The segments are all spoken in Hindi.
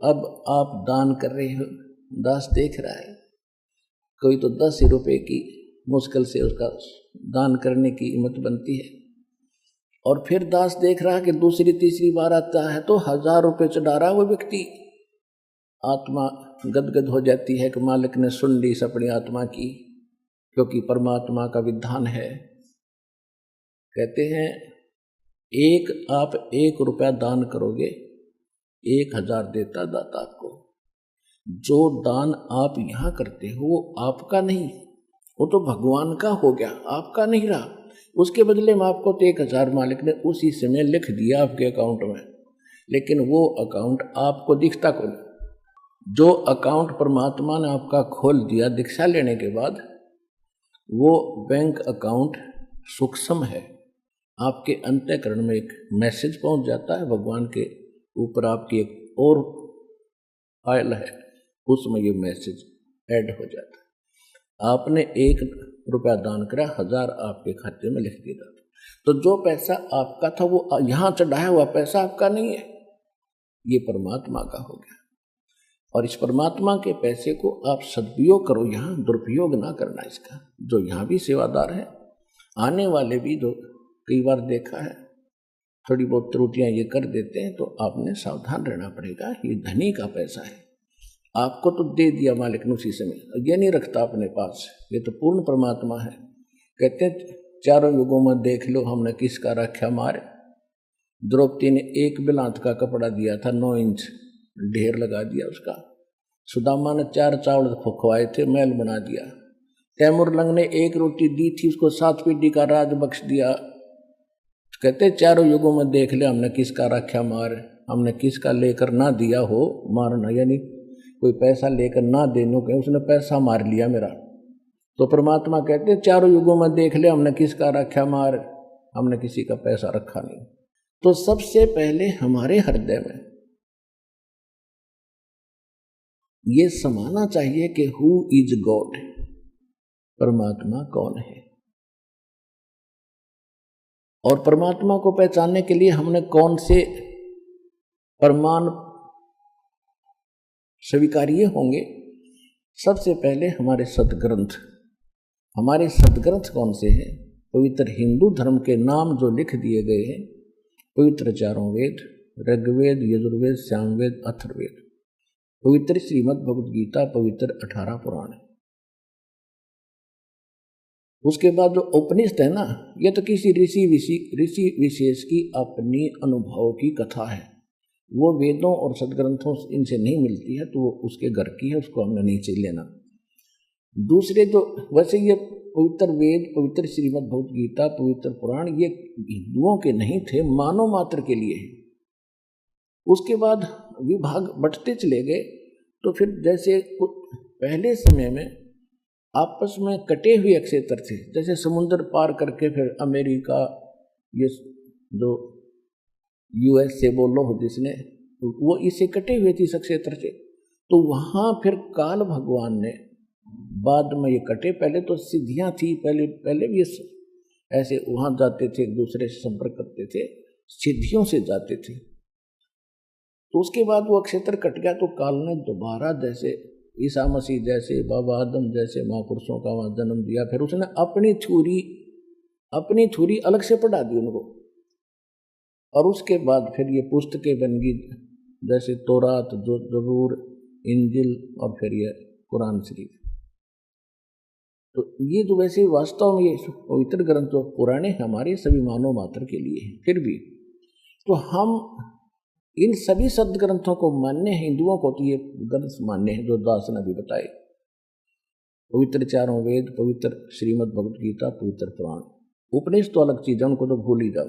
अब आप दान कर रहे हो, दास देख रहा है, कोई तो 10 रुपए की मुश्किल से उसका दान करने की हिम्मत बनती है, और फिर दास देख रहा है कि दूसरी तीसरी बार आता है तो 1000 रुपये चढ़ा रहा वो व्यक्ति। आत्मा गदगद हो जाती है कि मालिक ने सुन ली अपनी आत्मा की, क्योंकि परमात्मा का विधान है। कहते हैं आप 1 रुपया दान करोगे, 1000 देता दाता आपको। जो दान आप यहाँ करते हो वो आपका नहीं, वो तो भगवान का हो गया, आपका नहीं रहा। उसके बदले में आपको तो 1000 मालिक ने उसी समय लिख दिया आपके अकाउंट में, लेकिन वो अकाउंट आपको दिखता कौन? जो अकाउंट परमात्मा ने आपका खोल दिया दीक्षा लेने के बाद, वो बैंक अकाउंट सूक्ष्म है। आपके अंतःकरण में एक मैसेज पहुंच जाता है, भगवान के ऊपर आपकी एक और फाइल है, उसमें ये मैसेज ऐड हो जाता है। आपने 1 रुपया दान करा, 1000 आपके खाते में लिख दिया। तो जो पैसा आपका था वो यहाँ चढ़ाया हुआ पैसा आपका नहीं है, ये परमात्मा का हो गया। और इस परमात्मा के पैसे को आप सदुपयोग करो, यहाँ दुरुपयोग ना करना इसका। जो यहाँ भी सेवादार है, आने वाले भी जो कई बार देखा है थोड़ी बहुत त्रुटियां ये कर देते हैं, तो आपने सावधान रहना पड़ेगा। ये धनी का पैसा है, आपको तो दे दिया मालिक ने उसी समय, ये नहीं रखता अपने पास, ये तो पूर्ण परमात्मा है। कहते हैं चारों युगों में देख लो हमने किसका रखा मार। द्रौपदी ने 1 बिलांत का कपड़ा दिया था, 9 इंच ढेर लगा दिया उसका। सुदामा ने 4 चावल खुखवाए थे, महल बना दिया। तैमूर लंग ने 1 रोटी दी थी, उसको 7 पीढ़ी का राज बख्श दिया। कहते चारों युगों में देख ले हमने किसका रखा मार, हमने किसका लेकर ना दिया हो मारना, यानी कोई पैसा लेकर ना देने के उसने पैसा मार लिया मेरा। तो परमात्मा कहते चारों युगों में देख ले हमने किसका रखा मार, हमने किसी का पैसा रखा नहीं। तो सबसे पहले हमारे हृदय में ये समाना चाहिए कि हु इज गॉड, परमात्मा कौन है। और परमात्मा को पहचानने के लिए हमने कौन से प्रमाण स्वीकार्य होंगे? सबसे पहले हमारे सदग्रंथ। हमारे सदग्रंथ कौन से हैं? पवित्र हिंदू धर्म के नाम जो लिख दिए गए हैं, पवित्र चारों वेद, ऋग्वेद, यजुर्वेद, सामवेद, अथर्ववेद, पवित्र श्रीमद् भगवद गीता, पवित्र 18 पुराण। उसके बाद जो उपनिषद है ना, ये तो किसी ऋषि विशेष की अपनी अनुभव की कथा है, वो वेदों और सदग्रंथों इनसे नहीं मिलती है, तो वो उसके घर की है, उसको हमने नीचे लेना। दूसरे जो वैसे ये पवित्र वेद, पवित्र श्रीमद् भगवद गीता, पवित्र पुराण, ये हिंदुओं के नहीं थे, मानव मात्र के लिए है। उसके बाद विभाग बढ़ते चले गए, तो फिर जैसे पहले समय में आपस में कटे हुए क्षेत्र थे, जैसे समुद्र पार करके फिर अमेरिका, ये जो US से बोलो हो जिसने, वो इससे कटे हुए थी इस क्षेत्र से। तो वहाँ फिर काल भगवान ने बाद में ये कटे, पहले तो सिद्धियाँ थी, पहले भी ऐसे वहाँ जाते थे, एक दूसरे से संपर्क करते थे, सिद्धियों से जाते थे। तो उसके बाद वो क्षेत्र कट गया, तो काल ने दोबारा जैसे ईसा मसीह जैसे, बाबा आदम जैसे महापुरुषों का वहाँ जन्म दिया, फिर उसने अपनी छुरी अलग से पढ़ा दी उनको। और उसके बाद फिर ये पुस्तकें बन गई, जैसे तौरात, जबूर, इंजिल, और फिर ये कुरान शरीफ। तो ये जो वैसे वास्तव में ये पवित्र ग्रंथ जो पुराने हमारे सभी मानव मात्र के लिए हैं, फिर भी तो हम इन सभी सदग्रंथों को मान्य हैं। हिंदुओं को तो ये ग्रंथ मान्य है जो दास ने भी बताए, पवित्र चारों वेद, पवित्र श्रीमद् भगवद गीता, पवित्र पुराण। उपनिषद तो अलग चीज है, उनको तो भूल ही जाओ।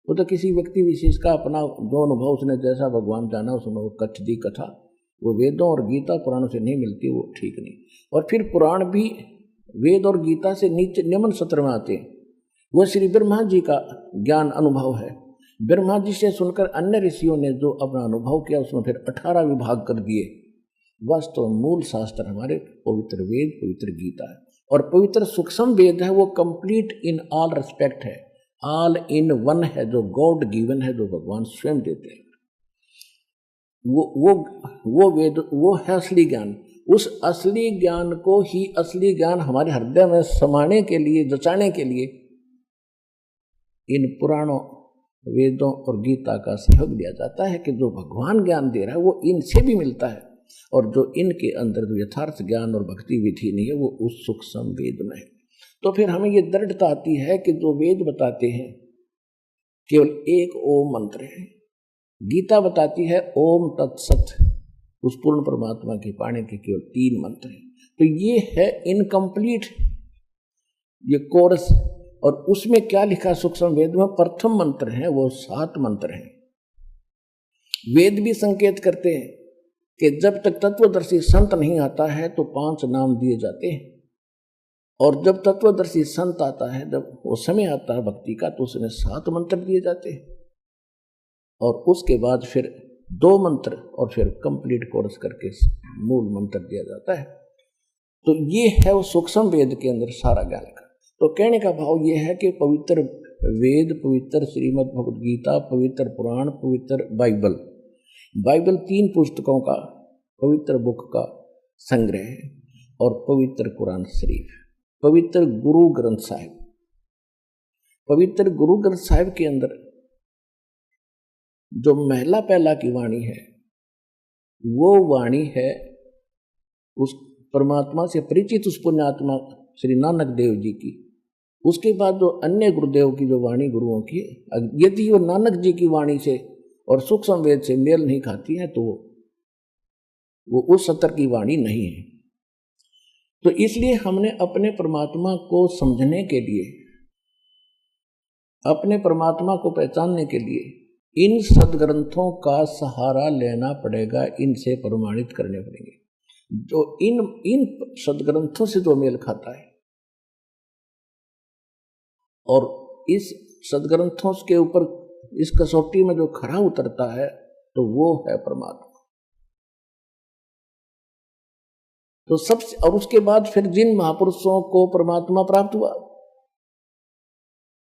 वो तो किसी व्यक्ति विशेष का अपना जो अनुभव, उसने जैसा भगवान जाना उसमें वो कथ दी कथा, वो वेदों और गीता पुराणों से नहीं मिलती, वो ठीक नहीं। और फिर पुराण भी वेद और गीता से नीचे निम्न सत्र में आते हैं। वो श्री ब्रह्मा जी का ज्ञान अनुभव है, ब्रह्मा जी से सुनकर अन्य ऋषियों ने जो अपना अनुभव किया, उसमें फिर 18 विभाग कर दिए। वास्तव मूल शास्त्र हमारे पवित्र वेद, पवित्र गीता है। और पवित्र सूक्ष्म वेद है, वो कंप्लीट इन ऑल रिस्पेक्ट है, ऑल इन वन है, जो गॉड गिवन है, जो भगवान स्वयं देते हैं। वो वेद, वो है असली ज्ञान। उस असली ज्ञान को ही असली ज्ञान हमारे हृदय में समाने के लिए, जचाने के लिए इन पुराणों, वेदों और गीता का सहयोग दिया जाता है कि जो भगवान ज्ञान दे रहा है वो इनसे भी मिलता है, और जो इनके अंदर जो यथार्थ ज्ञान और भक्ति विधि नहीं है वो उस सूक्ष्म वेद में है। तो फिर हमें ये दृढ़ता आती है कि जो वेद बताते हैं केवल एक ओम मंत्र है, गीता बताती है ओम तत्सत, उस पूर्ण परमात्मा की पाने के केवल 3 मंत्र हैं। तो ये है इनकम्प्लीट ये कोर्स। और उसमें क्या लिखा सूक्ष्म वेद में? प्रथम मंत्र है वो 7 मंत्र हैं। वेद भी संकेत करते हैं कि जब तक तत्वदर्शी संत नहीं आता है तो 5 नाम दिए जाते हैं, और जब तत्वदर्शी संत आता है, जब वो समय आता है भक्ति का, तो उसमें 7 मंत्र दिए जाते हैं, और उसके बाद फिर 2 मंत्र और फिर कंप्लीट कोर्स करके मूल मंत्र दिया जाता है। तो ये है वो सूक्ष्म वेद के अंदर सारा ज्ञान का। तो कहने का भाव ये है कि पवित्र वेद, पवित्र श्रीमद् भगवद गीता, पवित्र पुराण, पवित्र बाइबल 3 पुस्तकों का पवित्र बुक का संग्रह है, और पवित्र कुरान शरीफ, पवित्र गुरु ग्रंथ साहिब। पवित्र गुरु ग्रंथ साहिब के अंदर जो महला पहला की वाणी है वो वाणी है उस परमात्मा से परिचित उस पुण्यात्मा श्री नानक देव जी की। उसके बाद जो अन्य गुरुदेव की जो वाणी गुरुओं की, यदि वो नानक जी की वाणी से और सूक्ष्म वेद से मेल नहीं खाती है तो वो उस सतर की वाणी नहीं है। तो इसलिए हमने अपने परमात्मा को समझने के लिए, अपने परमात्मा को पहचानने के लिए इन सदग्रंथों का सहारा लेना पड़ेगा, इनसे प्रमाणित करने पड़ेंगे। जो इन सदग्रंथों से जो मेल खाता है और इस सदग्रंथों के ऊपर इस कसौटी में जो खरा उतरता है तो वो है परमात्मा। तो सबसे, और उसके बाद फिर जिन महापुरुषों को परमात्मा प्राप्त हुआ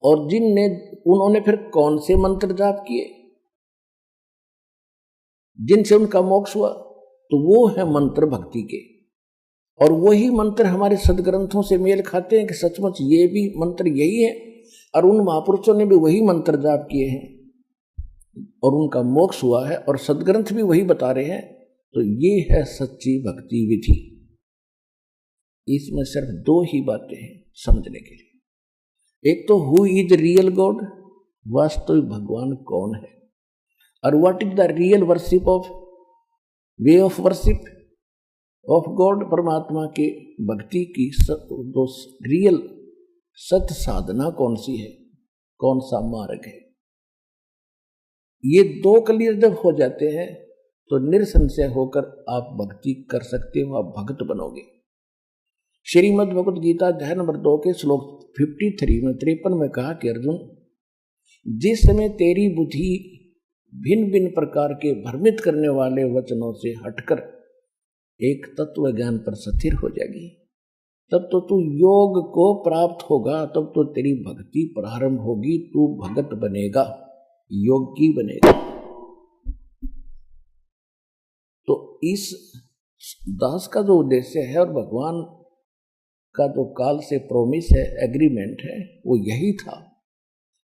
और उन्होंने फिर कौन से मंत्र जाप किए जिनसे उनका मोक्ष हुआ, तो वो है मंत्र भक्ति के। और वही मंत्र हमारे सदग्रंथों से मेल खाते हैं कि सचमुच ये भी मंत्र यही है, और उन महापुरुषों ने भी वही मंत्र जाप किए हैं और उनका मोक्ष हुआ है, और सदग्रंथ भी वही बता रहे हैं। तो ये है सच्ची भक्ति विधि। इसमें सिर्फ 2 ही बातें हैं समझने के लिए। एक तो हु इज रियल गॉड, वास्तविक भगवान कौन है, और what is the real worship of way of worship of God, परमात्मा के भक्ति की दो रियल सत्य साधना कौन सी है, कौन सा मार्ग है। ये 2 क्लियर जब हो जाते हैं तो निरसंशय होकर आप भक्ति कर सकते हो, आप भक्त बनोगे। श्रीमद् भगवद गीता अध्याय नंबर 2 के श्लोक 53 में 53 में कहा कि अर्जुन, जिस समय तेरी बुद्धि भिन्न भिन्न प्रकार के भ्रमित करने वाले वचनों से हटकर एक तत्व ज्ञान पर स्थिर हो जाएगी, तब तो तू योग को प्राप्त होगा, तब तो तेरी भक्ति प्रारंभ होगी, तू भगत बनेगा, योगी बनेगा। तो इस दास का जो उद्देश्य है और भगवान का जो काल से प्रोमिस है, एग्रीमेंट है, वो यही था।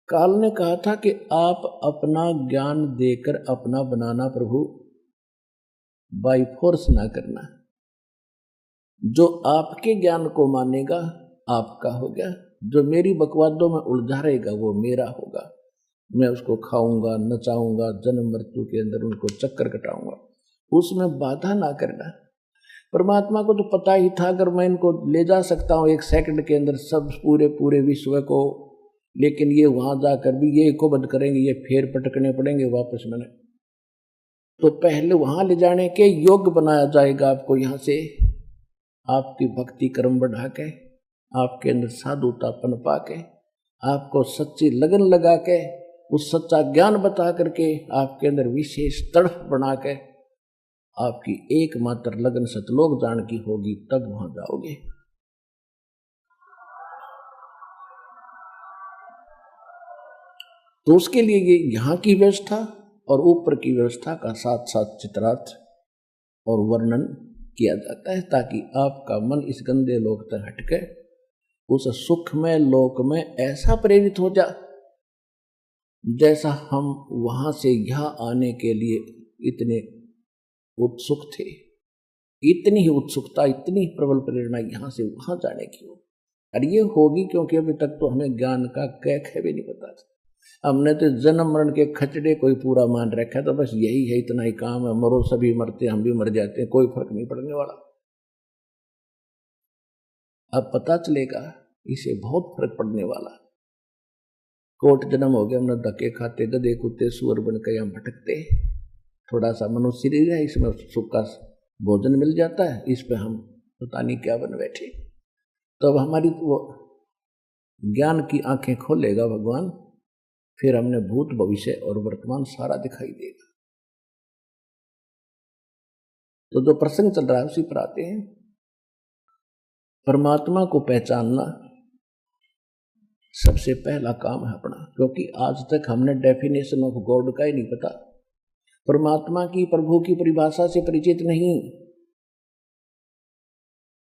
काल ने कहा था कि आप अपना ज्ञान देकर अपना बनाना प्रभु, बाई फोर्स ना करना। जो आपके ज्ञान को मानेगा आपका हो गया, जो मेरी बकवादों में उलझा रहेगा वो मेरा होगा। मैं उसको खाऊंगा, नचाऊंगा, जन्म मृत्यु के अंदर उनको चक्कर कटाऊंगा, उसमें बाधा ना करना। परमात्मा को तो पता ही था अगर मैं इनको ले जा सकता हूँ 1 सेकंड के अंदर सब पूरे विश्व को, लेकिन ये वहां जाकर भी ये को बंद करेंगे, ये फेर पटकने पड़ेंगे वापस मैंने। तो पहले वहां ले जाने के योग्य बनाया जाएगा आपको, यहाँ से आपकी भक्ति कर्म बढ़ा के, आपके अंदर साधुता पनपा के, आपको सच्ची लगन लगा के, उस सच्चा ज्ञान बता करके, आपके अंदर विशेष तड़फ बना के, आपकी एकमात्र लगन सतलोक जान की होगी, तब वहां जाओगे। तो उसके लिए ये यहाँ की व्यवस्था और ऊपर की व्यवस्था का साथ साथ चित्रार्थ और वर्णन किया जाता है, ताकि आपका मन इस गंदे लोक से हटके उस सुखमय लोक में ऐसा प्रेरित हो जा जैसा हम वहां से यहाँ आने के लिए इतने उत्सुक थे। इतनी ही उत्सुकता, इतनी प्रबल प्रेरणा यहाँ से वहां जाने की हो। और ये होगी क्योंकि अभी तक तो हमें ज्ञान का कैक है भी नहीं पता था। हमने तो जन्म मरण के खचड़े कोई पूरा मान रखा है, तो बस यही है, इतना ही काम है, मरो सभी मरते हम भी मर जाते हैं, कोई फर्क नहीं पड़ने वाला। अब पता चलेगा इसे बहुत फर्क पड़ने वाला। कोट जन्म हो गया, हमने धक्के खाते, गधे कुत्ते सुअर बन के यहाँ भटकते। थोड़ा सा मनुष्य शरीर है, इसमें सुख का भोजन मिल जाता है, इस पे हम पता नहीं क्या बन बैठे। तो अब हमारी वो ज्ञान की आंखें खोलेगा भगवान, फिर हमने भूत भविष्य और वर्तमान सारा दिखाई देगा। तो जो प्रसंग चल रहा है उसी पर आते हैं। परमात्मा को पहचानना सबसे पहला काम है अपना, क्योंकि आज तक हमने डेफिनेशन ऑफ गॉड का ही नहीं पता। परमात्मा की, प्रभु की परिभाषा से परिचित नहीं।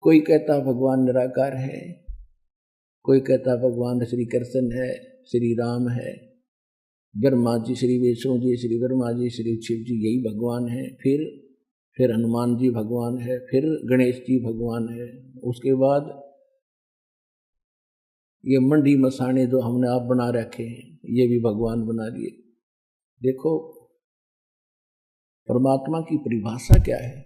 कोई कहता भगवान निराकार है, कोई कहता भगवान श्री कृष्ण है, श्री राम है, ब्रह्मा जी, श्री विष्णु जी, श्री ब्रह्मा जी, श्री शिव जी यही भगवान है, फिर हनुमान जी भगवान है, फिर गणेश जी भगवान है। उसके बाद ये मंडी मसाने जो हमने आप बना रखे हैं ये भी भगवान बना लिए। देखो परमात्मा की परिभाषा क्या है।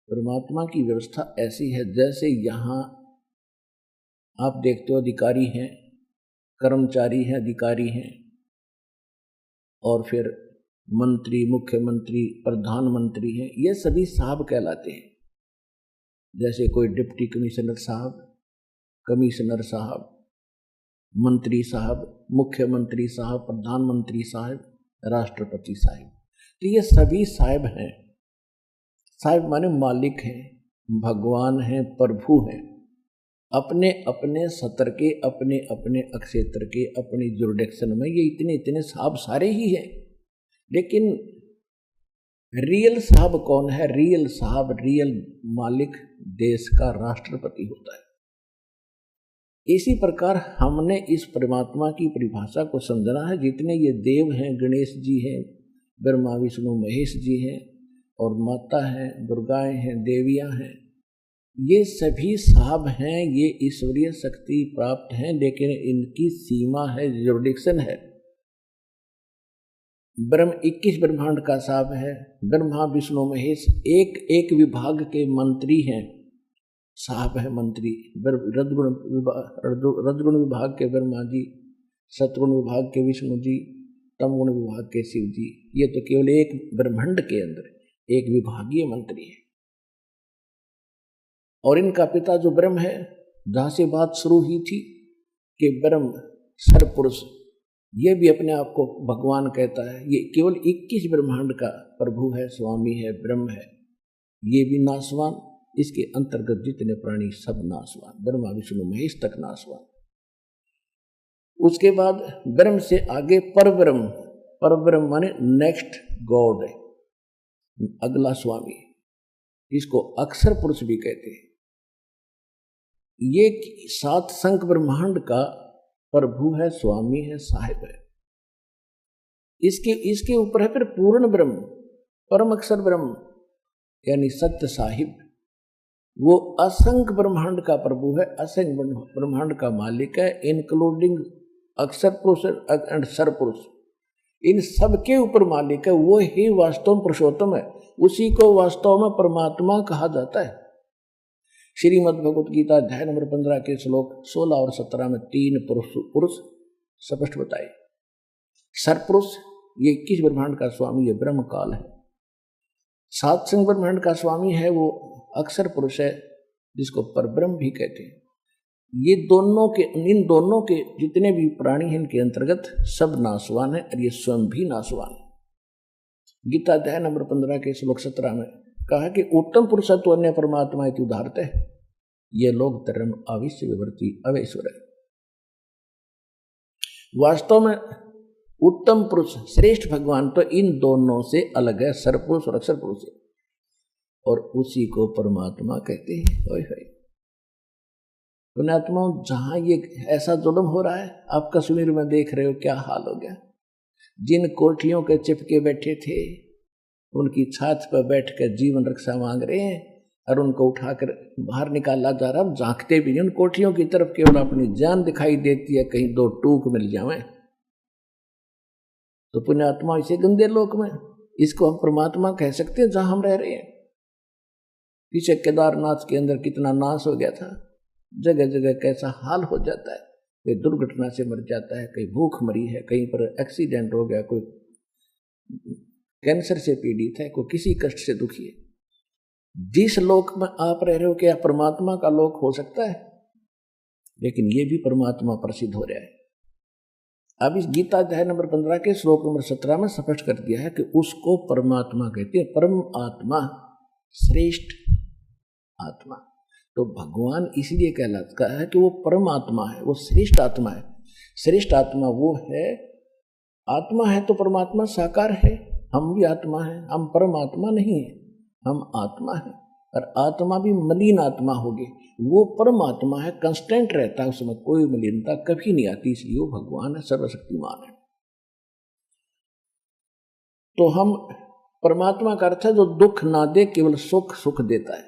परमात्मा की व्यवस्था ऐसी है, जैसे यहाँ आप देखते हो अधिकारी हैं, कर्मचारी हैं, अधिकारी हैं, और फिर मंत्री, मुख्यमंत्री, प्रधानमंत्री हैं, ये सभी साहब कहलाते हैं। जैसे कोई डिप्टी कमिश्नर साहब, कमिश्नर साहब, मंत्री साहब, मुख्यमंत्री साहब, प्रधानमंत्री साहब, राष्ट्रपति साहब, तो ये सभी साहब हैं। साहब माने मालिक हैं, भगवान हैं, प्रभु हैं। अपने अपने सत्र के, अपने अपने क्षेत्र के, अपनी जुरिडिक्शन में ये इतने इतने साहब सारे ही हैं। लेकिन रियल साहब कौन है? रियल साहब, रियल मालिक देश का राष्ट्रपति होता है। इसी प्रकार हमने इस परमात्मा की परिभाषा को समझना है। जितने ये देव हैं, गणेश जी हैं, ब्रह्मा विष्णु महेश जी हैं, और माता हैं, दुर्गाएं हैं, देवियां हैं, ये सभी साहब हैं, ये ईश्वरीय शक्ति प्राप्त हैं, लेकिन इनकी सीमा है, जुरिडिक्शन है। ब्रह्म 21 ब्रह्मांड का साहब है, ब्रह्मा विष्णु महेश एक एक विभाग के मंत्री हैं, साहब है मंत्री। रजगुण विभाग के ब्रह्मा जी, सतगुण विभाग के विष्णु जी, तमगुण विभाग के शिव जी। ये तो केवल एक ब्रह्मांड के अंदर एक विभागीय मंत्री है। और इनका पिता जो ब्रह्म है, जहां से बात शुरू ही थी कि ब्रह्म सरपुरुष, ये भी अपने आप को भगवान कहता है। ये केवल 21 ब्रह्मांड का प्रभु है, स्वामी है, ब्रह्म है। ये भी नासवान, इसके अंतर्गत जितने प्राणी सब नासवान, ब्रह्मा विष्णु महेश तक नासवान। उसके बाद ब्रह्म से आगे परब्रह्म, परब्रह्म माने नेक्स्ट गॉड है, अगला स्वामी, इसको अक्षर पुरुष भी कहते हैं। ये 7 संख ब्रह्मांड का प्रभु है, स्वामी है, साहिब है। इसके ऊपर है फिर पूर्ण ब्रह्म, परम अक्षर ब्रह्म यानी सत्य साहिब। वो असंख्य ब्रह्मांड का प्रभु है, असंख्य ब्रह्मांड का मालिक है, इंक्लूडिंग अक्षर पुरुष एंड सर पुरुष। इन सब के ऊपर मालिक है। वो ही वास्तव में पुरुषोत्तम है, उसी को वास्तव में परमात्मा कहा जाता है। श्रीमद् भगवत गीता अध्याय नंबर 15 के श्लोक 16 और 17 में 3 पुरुष स्पष्ट बताए। सरपुरुष ये 21 ब्रह्मांड का स्वामी, ये ब्रह्म काल है। 7 संख ब्रह्मांड का स्वामी है वो अक्षर पुरुष है, जिसको परब्रह्म भी कहते हैं। ये दोनों के, इन दोनों के जितने भी प्राणी हैं इनके अंतर्गत सब नासवान है, और ये स्वयं भी नासवान है। गीता अध्याय नंबर 15 के श्लोक 17 में कहा कि उत्तम पुरुषत्व अन्य परमात्मा इति उदाहरते है, ये लोग धर्म आविश्य विवर्ती अवैश्वर है। वास्तव में उत्तम पुरुष श्रेष्ठ भगवान तो इन दोनों से अलग है, सरपुरुष और अक्षर पुरुष से, और उसी को परमात्मा कहते हैं। ओए होए पुण्यात्मा, जहां ये ऐसा जुल्म हो रहा है, आप कश्मीर में देख रहे हो क्या हाल हो गया। जिन कोठियों के चिपके बैठे थे उनकी छात पर बैठ कर जीवन रक्षा मांग रहे हैं और उनको उठाकर बाहर निकाला जा रहा। झांकते भी नहीं उन कोठियों की तरफ, केवल अपनी जान दिखाई देती है, कहीं दो टूक मिल जाए। तो पुण्यात्मा इसे गंदे लोक में, इसको हम परमात्मा कह सकते हैं जहां हम रह रहे हैं। पीछे केदारनाथ के अंदर कितना नाश हो गया था, जगह जगह कैसा हाल हो जाता है। कोई दुर्घटना से मर जाता है, कहीं भूख मरी है, कहीं पर एक्सीडेंट हो गया, कोई कैंसर से पीड़ित है, कोई किसी कष्ट से दुखी है। जिस लोक में आप रह रहे हो क्या परमात्मा का लोक हो सकता है? लेकिन ये भी परमात्मा प्रसिद्ध हो रहा है। अब इस गीता अध्याय नंबर 15 के श्लोक नंबर 17 में स्पष्ट कर दिया है कि उसको परमात्मा कहते हैं। परम आत्मा, श्रेष्ठ आत्मा। तो भगवान इसलिए कहलाता है कि वो परम आत्मा है, वो श्रेष्ठ आत्मा है। श्रेष्ठ आत्मा वो है, आत्मा है तो परमात्मा साकार है। हम भी आत्मा है, हम परमात्मा नहीं है, हम आत्मा है। और आत्मा भी मलिन आत्मा होगी, वो परमात्मा है, कंस्टेंट रहता है, उसमें कोई मलिनता कभी नहीं आती, इसलिए वो भगवान है, सर्वशक्तिमान है। तो हम परमात्मा का अर्थ है जो दुख ना दे, केवल सुख सुख देता है,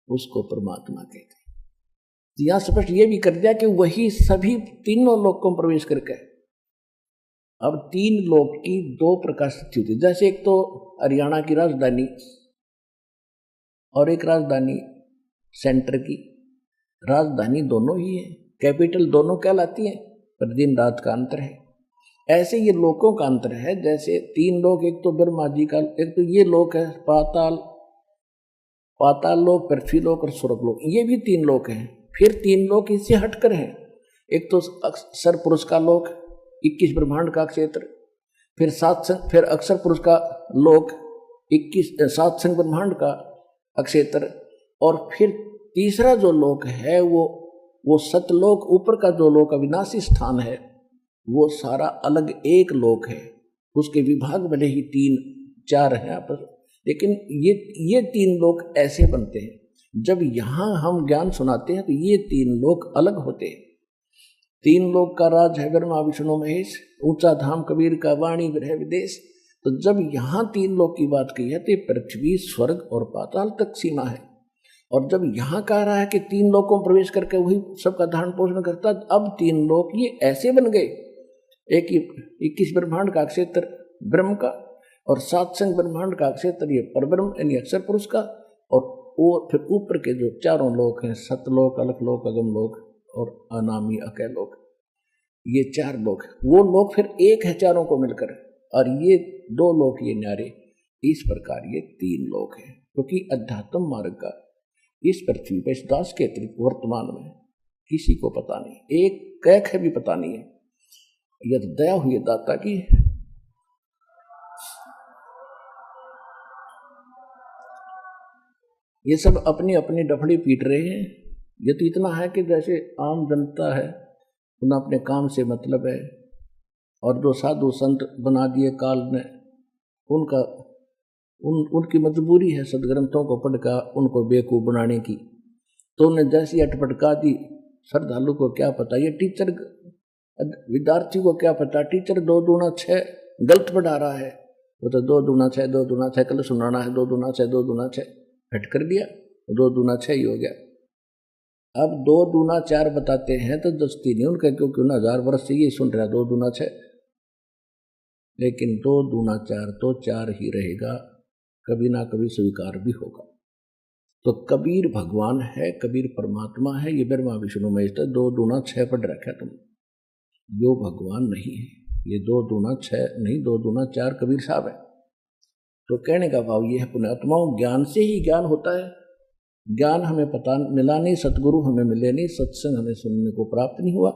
उसको परमात्मा कहते हैं। यहां स्पष्ट ये भी कर दिया कि वही सभी तीनों लोक को प्रवेश करके। अब तीन लोक की दो प्रकार स्थिति होती है, जैसे एक तो हरियाणा की राजधानी और एक राजधानी सेंटर की। राजधानी दोनों ही है, कैपिटल दोनों कहलाती है, पर दिन रात का अंतर है। ऐसे ये लोकों का अंतर है। जैसे तीन लोक, एक तो ब्रह्मा जी का, एक तो ये लोक है पाताल, पाताल लोक, पृथ्वी लोक और स्वर्ग लोक, ये भी तीन लोक हैं। फिर तीन लोक इससे हटकर हैं। एक तो अक्षर पुरुष का लोक, 21 ब्रह्मांड का क्षेत्र, फिर अक्षर पुरुष का लोक, 21 सात संग ब्रह्मांड का क्षेत्र, और फिर तीसरा जो लोक है वो सतलोक, ऊपर का जो लोक अविनाशी स्थान है, वो सारा अलग एक लोक है। उसके विभाग भले ही 3-4 हैं आपस, लेकिन ये तीन लोक ऐसे बनते हैं। जब यहाँ हम ज्ञान सुनाते हैं तो ये तीन लोक अलग होते हैं। तीन लोक का राज है ब्रह्मा विष्णु महेश, ऊंचा धाम कबीर का वाणी विरह विदेश। तो जब यहाँ तीन लोक की बात की है तो पृथ्वी, स्वर्ग और पाताल तक सीमा है। और जब यहाँ कह रहा है कि तीन लोकों में प्रवेश करके वही सबका धारण पोषण करता, अब तीन लोक ये ऐसे बन गए। एक 21 ब्रह्मांड का क्षेत्र ब्रह्म का, और 7 संग ब्रह्मांड का क्षेत्र ये परब्रह्म यानी अक्षर पुरुष का, और फिर ऊपर के जो चारों लोक हैं, सतलोक, अलखलोक, अगमलोक और अनामी अकैलोक, ये 4 लोक। वो लोक फिर एक है चारों को मिलकर, और ये 2 लोक ये न्यारे। इस प्रकार ये 3 लोक हैं, क्योंकि अध्यात्म मार्ग का इस पृथ्वी पर इस दास के अतिरिक्त वर्तमान में किसी को पता नहीं, एक कैक है भी पता नहीं है। यदि दया हुई दाता की, ये सब अपनी अपनी डफड़ी पीट रहे हैं। ये तो इतना है कि जैसे आम जनता है, उन्हें अपने काम से मतलब है, और जो साधु संत बना दिए काल ने, उनकी मजबूरी है सदग्रंथों को पढ़कर उनको बेवकूफ़ बनाने की। तो उन्हें जैसी अटपटका दी, श्रद्धालु को क्या पता, ये टीचर विद्यार्थी को क्या पता, टीचर 2 दूना 6 गलत पढ़ा रहा है। वो तो 2 दूना 6 2 दूना 6 कल सुनाना है, 2 दूना 6 2 दूना 6 हट कर दिया, 2 दूना 6 ही हो गया। अब 2 दूना 4 बताते हैं तो दस्ती नहीं उनका, क्योंकि 1000 वर्ष से ये सुन रहा 2 दूना 6, लेकिन 2 दूना 4 तो 4 ही रहेगा, कभी ना कभी स्वीकार भी होगा। तो कबीर भगवान है, कबीर परमात्मा है, ये ब्रह्मा विष्णु महेश 2 दूना 6 पढ़ रखा तुम, जो भगवान नहीं है। ये 2 दूना 6 नहीं, 2 दूना 4 कबीर साहब है। तो कहने का भाव ये है पुण्यात्माओं, ज्ञान से ही ज्ञान होता है। ज्ञान हमें पता मिला नहीं, सतगुरु हमें मिले नहीं, सत्संग हमें सुनने को प्राप्त नहीं हुआ,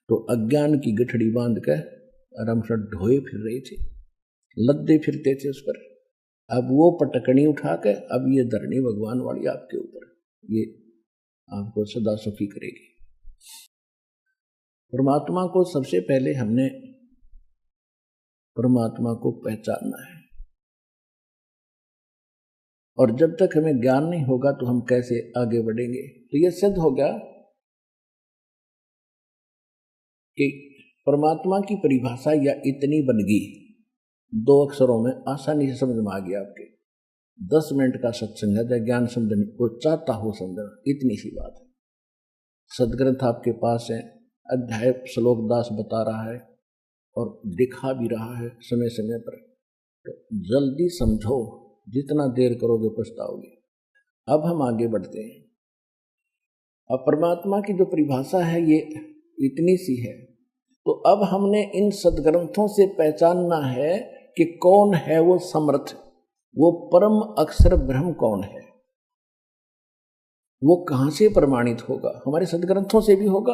तो अज्ञान की गठड़ी बांध कर आराम से ढोए फिर रहे थे, लद्दे फिरते थे उस पर। अब वो पटकनी उठा के अब ये धरनी भगवान वाली आपके ऊपर, ये आपको सदा सुखी करेगी। परमात्मा को सबसे पहले हमने परमात्मा को पहचानना है। और जब तक हमें ज्ञान नहीं होगा तो हम कैसे आगे बढ़ेंगे। तो यह सिद्ध हो गया कि परमात्मा की परिभाषा या इतनी बन गई, 2 अक्षरों में आसानी से समझ में आ गया। आपके 10 मिनट का सत्संग है, ज्ञान समझने को चाहता हो समझना, इतनी सी बात है। सदग्रंथ आपके पास है, अध्याय श्लोक दास बता रहा है और दिखा भी रहा है समय समय पर। तो जल्दी समझो, जितना देर करोगे पछताओगे। अब हम आगे बढ़ते हैं। अब परमात्मा की जो परिभाषा है ये इतनी सी है। तो अब हमने इन सदग्रंथों से पहचानना है कि कौन है वो समर्थ, वो परम अक्षर ब्रह्म कौन है। वो कहां से प्रमाणित होगा? हमारे सदग्रंथों से भी होगा।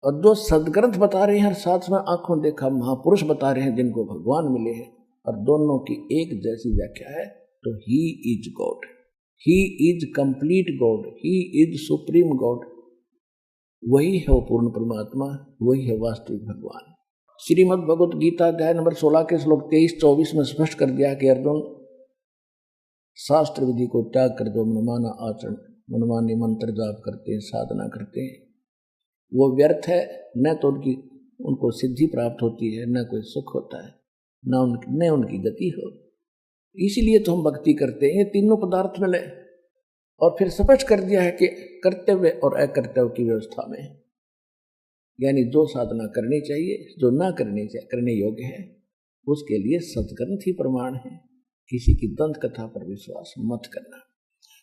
और जो सदग्रंथ बता रहे हैं, साथ में आंखों देखा महापुरुष बता रहे हैं जिनको भगवान मिले हैं, और दोनों की एक जैसी व्याख्या है। तो he is God, he is complete God, he is supreme God. वही है वो पूर्ण परमात्मा, वही है वास्तविक भगवान। श्रीमद् भगवत गीता अध्याय नंबर 16 के श्लोक 23-24 में स्पष्ट कर दिया कि अर्जुन, शास्त्र विधि को त्याग कर दो, मनमाना आचरण, मनमाने मंत्र जाप करते हैं, साधना करते हैं, वो व्यर्थ है। न तो उनको सिद्धि प्राप्त होती है, न कोई सुख होता है, न उनकी गति हो। इसीलिए तो हम भक्ति करते हैं, ये तीनों पदार्थ मिले। और फिर स्पष्ट कर दिया है कि कर्तव्य और अकर्तव्य की व्यवस्था में, यानी जो साधना करनी चाहिए, जो ना करने योग्य है, उसके लिए सदग्रंथ ही प्रमाण है। किसी की दंत कथा पर विश्वास मत करना।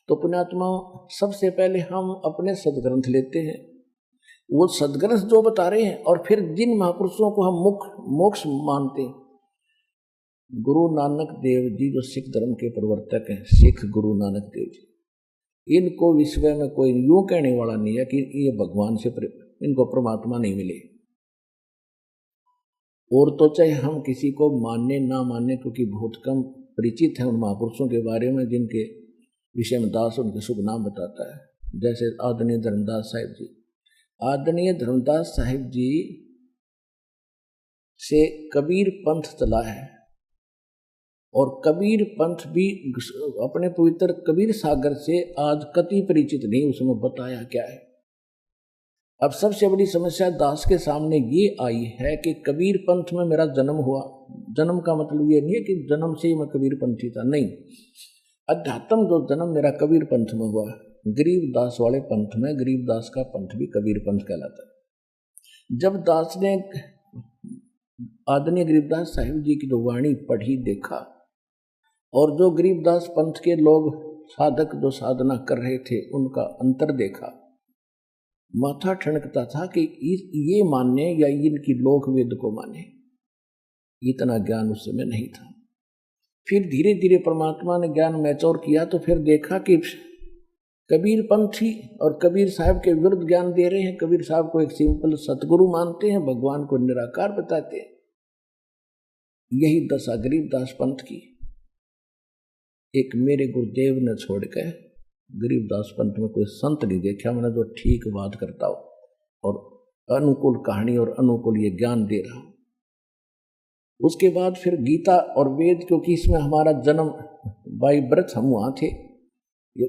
तो पुण्यात्माओं, सबसे पहले हम अपने सदग्रंथ लेते हैं, वो सदग्रंथ जो बता रहे हैं, और फिर जिन महापुरुषों को हम मोक्ष मानते हैं, गुरु नानक देव जी जो सिख धर्म के प्रवर्तक हैं, सिख गुरु नानक देव जी, इनको विश्व में कोई यूं कहने वाला नहीं है कि ये भगवान से इनको परमात्मा नहीं मिले। और तो चाहे हम किसी को माने ना माने, क्योंकि बहुत कम परिचित हैं उन महापुरुषों के बारे में जिनके विषय में दास उनके शुभ नाम बताता है। जैसे आदरणीय धर्मदास साहिब जी, आदरणीय धर्मदास साहिब जी से कबीर पंथ चला है, और कबीर पंथ भी अपने पवित्र कबीर सागर से आज कति परिचित नहीं, उसमें बताया क्या है। अब सबसे बड़ी समस्या दास के सामने ये आई है कि कबीर पंथ में मेरा जन्म हुआ। जन्म का मतलब ये नहीं है कि जन्म से ही मैं कबीर पंथी था, नहीं। अध्यात्म जो जन्म मेरा कबीर पंथ में हुआ, गरीब दास वाले पंथ में, गरीब दास का पंथ भी कबीर पंथ कहलाता है। जब दास ने आदरणीय गरीबदास साहिब जी की जो वाणी पढ़ी, देखा, और जो गरीबदास पंथ के लोग साधक जो साधना कर रहे थे उनका अंतर देखा, माथा ठनकता था कि ये मानने या इनकी लोक वेद को माने। इतना ज्ञान उस समय नहीं था। फिर धीरे धीरे परमात्मा ने ज्ञान मैच्योर किया, तो फिर देखा कि कबीर पंथी और कबीर साहब के विरुद्ध ज्ञान दे रहे हैं। कबीर साहब को एक सिंपल सतगुरु मानते हैं, भगवान को निराकार बताते हैं। यही दशा गरीबदास पंथ की। एक मेरे गुरुदेव ने छोड़ के गरीबदास पंथ में कोई संत नहीं देखा मैंने जो ठीक बात करता हो और अनुकूल कहानी और अनुकूल ये ज्ञान दे रहा हूं। उसके बाद फिर गीता और वेद, क्योंकि इसमें हमारा जन्म बाई बर्थ हम वहाँ थे।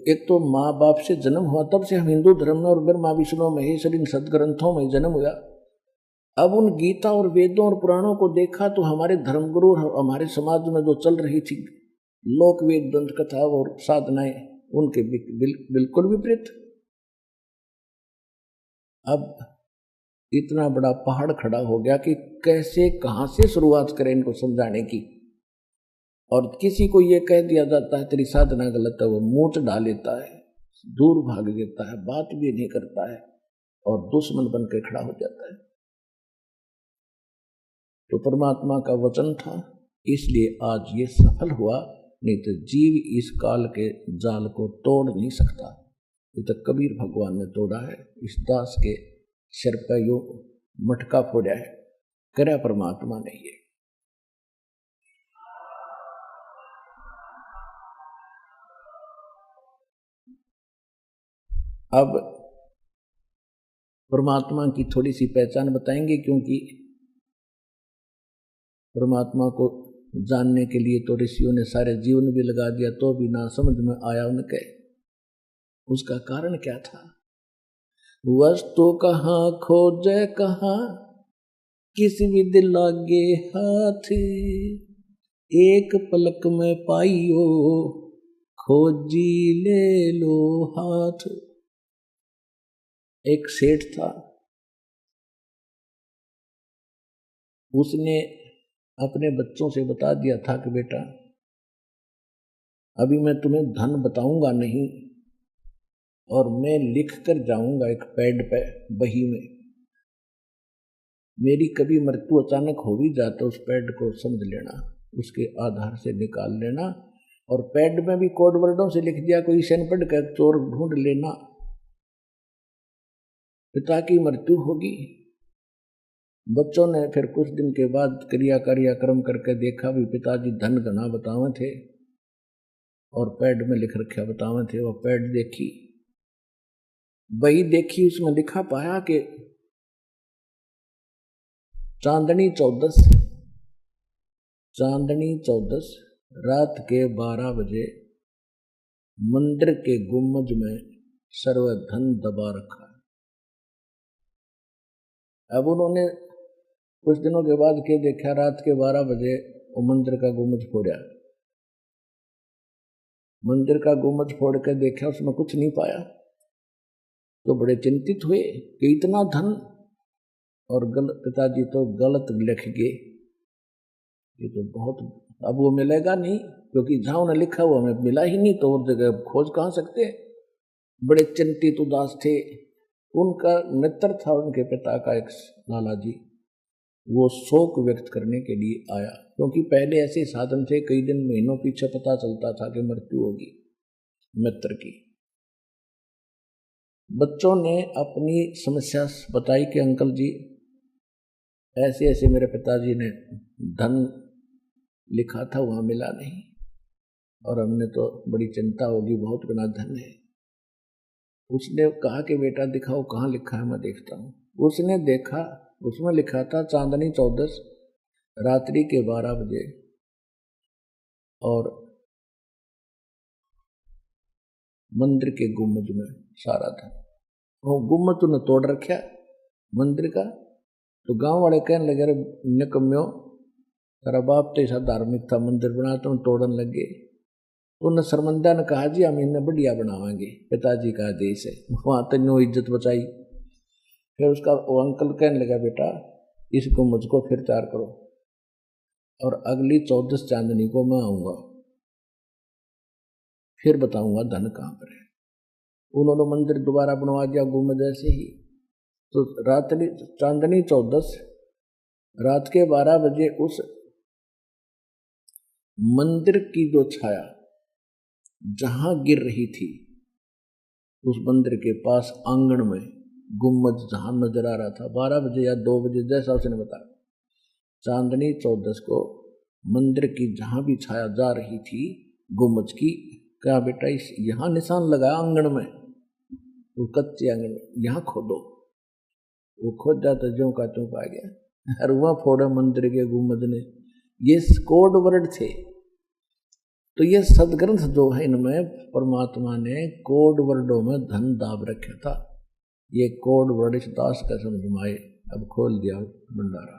एक तो माँ बाप से जन्म हुआ, तब से हम हिंदू धर्म में और ब्रह्मा विष्णु महेश्वर इन सदग्रंथों में जन्म हुआ। अब उन गीता और वेदों और पुराणों को देखा तो हमारे धर्मगुरु हमारे समाज में जो चल रही थी लोक वेद दंत कथा और साधनाएं, उनके बिल्कुल विपरीत। अब इतना बड़ा पहाड़ खड़ा हो गया कि कैसे कहाँ से शुरुआत करें इनको समझाने की। और किसी को ये कह दिया जाता है तेरी साधना गलत है, वो मूठ डाल लेता है, दूर भाग देता है, बात भी नहीं करता है और दुश्मन बन के खड़ा हो जाता है। तो परमात्मा का वचन था, इसलिए आज ये सफल हुआ, नहीं तो जीव इस काल के जाल को तोड़ नहीं सकता। ये तो कबीर भगवान ने तोड़ा है, इस दास के सिर पर यो मटका फोड़ा है, करा परमात्मा ने ये। अब परमात्मा की थोड़ी सी पहचान बताएंगे, क्योंकि परमात्मा को जानने के लिए तो ऋषियों ने सारे जीवन भी लगा दिया, तो भी ना समझ में आया उनके। उसका कारण क्या था? वस्तु कहाँ खोजे कहाँ, किस विध लागे हाथ, एक पलक में पाइयो, खोजी ले लो हाथ। एक सेठ था, उसने अपने बच्चों से बता दिया था कि बेटा अभी मैं तुम्हें धन बताऊंगा नहीं, और मैं लिख कर जाऊंगा एक पैड पे, बही में। मेरी कभी मृत्यु अचानक हो भी जाता, उस पैड को समझ लेना, उसके आधार से निकाल लेना, और पैड में भी कोड वर्डों से लिख दिया, कोई शन पढ़ कर चोर ढूंढ लेना, पिता की मृत्यु होगी। बच्चों ने फिर कुछ दिन के बाद क्रियाक्रम करके देखा भी पिताजी धन घना बतावे थे, और पैड में लिख रखा बतावे थे। वो पैड देखी, बही देखी, उसमें लिखा पाया कि चांदनी 14 रात के 12 बजे मंदिर के गुम्बज में सर्वधन दबा रखा है। अब उन्होंने कुछ दिनों के बाद के देखा, रात के 12 बजे वो मंदिर का गुम्बज फोड़ा। मंदिर का गुम्बज फोड़ कर देखा, उसमें कुछ नहीं पाया, तो बड़े चिंतित हुए कि इतना धन, और पिताजी तो गलत लिख गए, ये तो बहुत, अब वो मिलेगा नहीं, क्योंकि जहां उन्हें लिखा हुआ हमें मिला ही नहीं, तो और जगह खोज कहाँ सकते। बड़े चिंतित उदास थे। उनका मित्र था उनके पिता का एक लाला जी, वो शोक व्यक्त करने के लिए आया, क्योंकि पहले ऐसे साधन थे, कई दिन महीनों पीछे पता चलता था कि मृत्यु होगी मित्र की। बच्चों ने अपनी समस्या बताई कि अंकल जी ऐसे ऐसे मेरे पिताजी ने धन लिखा था, वहां मिला नहीं, और हमने तो बड़ी चिंता होगी, बहुत बड़ा धन है। उसने कहा कि बेटा दिखाओ कहाँ लिखा है, मैं देखता हूँ। उसने देखा, उसमें लिखा था चांदनी 14 रात्रि के 12 बजे, और मंदिर के गुम्बज में सारा धन। वो गुम्बज तूने तोड़ रखा मंदिर का, तो गांव वाले कहने लगे अरे निकम्यो, तेरा बाप तो ऐसा धार्मिक था, मंदिर बना तुम तोड़न लगे। उन शर्मंदा ने कहा जी हम इन्हें बढ़िया बनावांगे, पिताजी का आदेश है, वहां तन्नो इज्जत बचाई। फिर उसका वो अंकल कहने लगा बेटा इसको मुझको फिर तैयार करो, और अगली 14 चांदनी को मैं आऊंगा, फिर बताऊंगा धन कहाँ पर है। उन्होंने मंदिर दोबारा बनवा दिया गुम्बद ऐसे ही। तो रात्रि चांदनी 14 रात के 12 बजे उस मंदिर की जो छाया जहां गिर रही थी, उस मंदिर के पास आंगन में गुम्बद जहां नजर आ रहा था, 12 बजे या 2 बजे जैसा उसने बताया, चांदनी 14 को मंदिर की जहां भी छाया जा रही थी गुम्बद की, क्या बेटा इस यहाँ निशान लगाया आंगन में, वो कच्चे आंगन में, यहाँ खोदो। वो खोद जाता ज्यों का त्यों पा गया, और वहां फोड़ा मंदिर के गुम्बद ने। ये कोड वर्ड थे। तो ये सदग्रंथ जो है, इनमें परमात्मा ने कोड वर्डों में धन दाब रखा था। ये कोड वर्ड इस दास का समझ में आए, अब खोल दिया भंडारा।